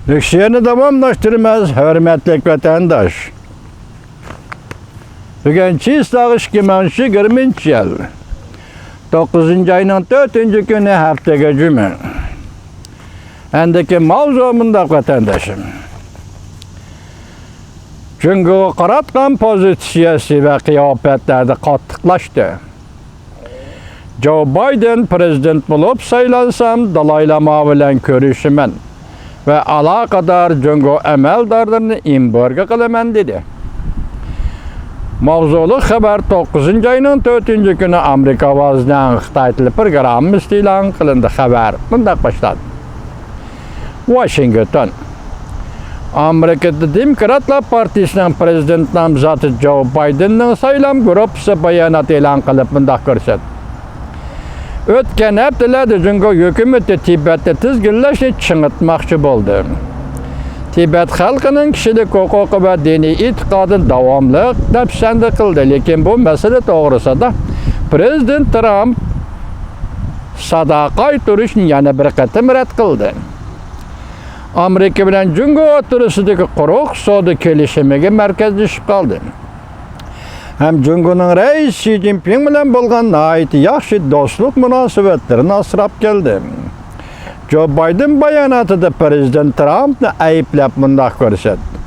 Lüksiyeni davamlaştırmaz, hürmetlik vatandaş. Bugün çiğ 2020 yıl. 9. ayının 4. günü haftaga cuma. Endiki mavzumunda vatandaşım. Çünkü qaratgan pozitsiyasi ve kıyafetlerde qattiqlashdi. Joe Biden prezident bulup saylansam dalaylama bilen görüşümen ve alaqadar jöngo əməldarlarını imbarga qilaman dedi. Mavzulu xabar 9. ayının 4. günü Amerika avazından Xitay tili programı ilan qilindi. Xabar bundaq başladı. Washington. Amerikada Demokratlar Partisining prezident nomzodi Joe Bidenning saylam gruppasi bayonot e'lon qilib bundaq ko'rsatdi. O'tgan haftalarda Jungo hukumati Tibetda tizginlashni chingitmoqchi bo'ldi. Tibet xalqining kishilik huquqi va diniy e'tiqodini davomli dafsanda qildi, lekin bu masala to'g'risida prezident Trump sadoqat turishni yana bir qatim rad qildi. Amerika bilan Jungo o'rtasidagi quruq savdo kelishimiga markazlashib qoldi. Hem Jungo'nun reis Xi Jinping bilan bo'lgan nihoyat yaxshi do'stlik munosabatlarini asrab keldi. Joe Biden bayonotida prezident Trumpni ayblab bundaq ko'rsatdi.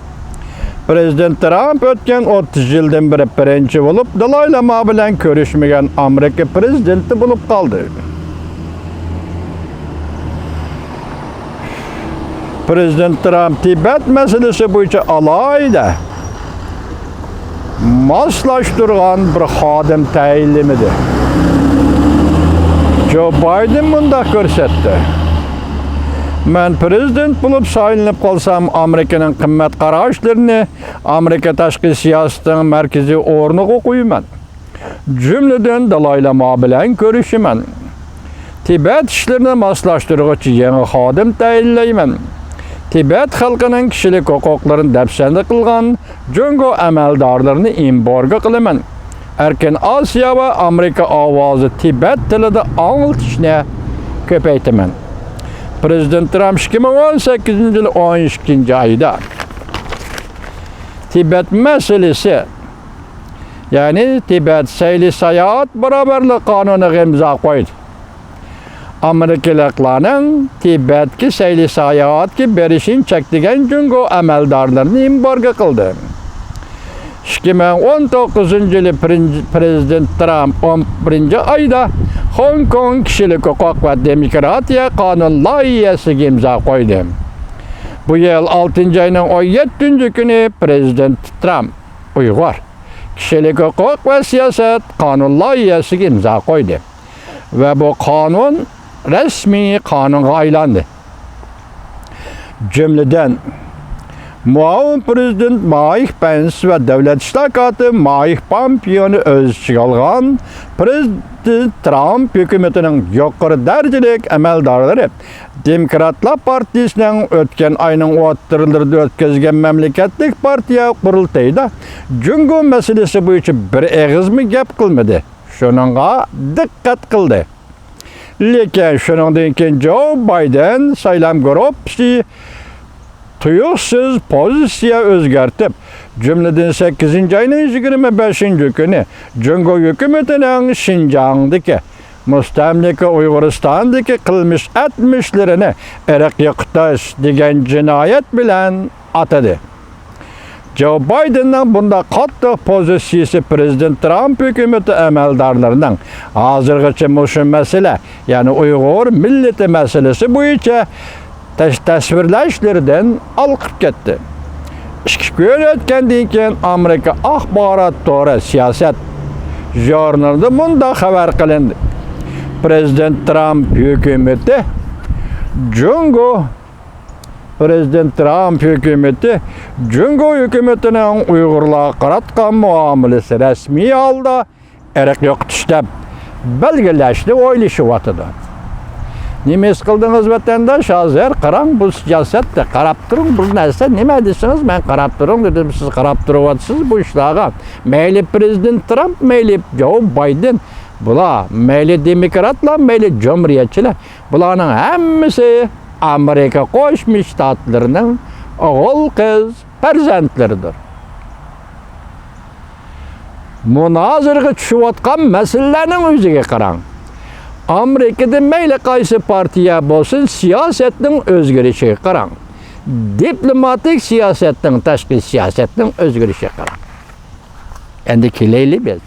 Prezident Trump o'tgan 30 yildan beri birinchi bo'lib dalaylama bilan ko'rishmagan Amerika prezidenti bo'lib qoldi. Prezident Trump Tibet meselesi bo'yicha alayda moslashtirgan bir xodim tayinlamadi. Joe Biden bunda ko'rsatdi. Men prezident bo'lib saylanib qolsam, Amerikaning qimmat qarashlarini Amerika tashqi siyosatining markaziy o'rniga qo'yaman. Jumladan dalaylama bilan ko'rishaman. Tibet ishlarini moslashtiruvchi yangi xodim tayinlayman. Tibet xalqining kishilik huquqlarini dafsanda qilgan Jungo amaldorlarini embargo qilaman. Erkin Osiyo va Amerika ovozi Tibet tilida anglitishni ko'paytiraman. Prezident Trump 2018 yil 12 oyda Tibet meselesi, yani Tibet sayli sayohat barobarlik qonuniga imzo qo'ydi. Amerikaliklarning Tibetga sayli sayohatga berishini cheklagan Jungo amaldorlarini embargo qildi. 2019 yili prezident Trump 11 oyda Hong Kong kishilik huquq va demokratiya qonun loyihasiga imzo qo'ydi. Bu yil 6 oyning 17 kuni prezident Trump Uyg'ur kishilik huquq va siyosat qonun loyihasiga imzo qo'ydi va bu qonun rasmiy qonunga aylandi. Jumladan muavin prezident Mike Pence ve devlet iştirakatı Mike Pompeo'nu öz içine algan prezident Trump hükümetinin yukarı derecelik emeldarları Demokratlar Partisi'nin ötken ayının o'ttirilerde ötközgen memleketlik partiya kurultayda Jungo meselesi boyunca bir eğiz mi gap kılmadı. Şununla dikkat kıldı. Lekin şunundan keyin Joe Biden saylam gruppasi tuyuqsiz pozitsiya o'zgartib, jumladan 8 ayning 25 kuni Jungo hukumatining Xinjiangdagi mustamlika Uyg'uristondagi qilmish atmishlarini irq yo'qotish degan jinoyat bilan atadi. Joe Bidenning bunda qattiq pozitsiyasi prezident Trump hukumati amaldorlarining hozirgacha mushu masala, ya'ni Uyg'ur millati masalasi bo'yicha tasvirlashlaridan olqib ketdi. 2 kun o'tgandan keyin Amerika axborot to'g'ri siyosat jurnalida bunda xabar qilindi. Prezident Trump hukumati Jungo hukumatining Uyg'urlarga qaratgan muomalasi rasmiy holda irq yo'qotishda belgilashni o'ylashyapti. Nima qildingiz vatandosh? Hozir qarang, bu siyosatda qarab turing, bu narsa nima desiniz, men qarab turing dedim, siz qarab turyapsiz bu ishlarga. Mayli prezident Trump, mayli Joe Biden, bular mayli demokratlar, mayli jumhuriyatchilar, bularning hammasi Amerika Qo'shma Shtatlarining o'g'il-qiz farzandlaridir. Munozaraga tushayotgan masalalarning o'ziga qarang. Amerikada mayli qaysi partiya bo'lsin, siyosatning o'zgarishiga qarang. Diplomatik siyosatning, tashqi siyosatning o'zgarishiga qarang. Endi kelaylik biz.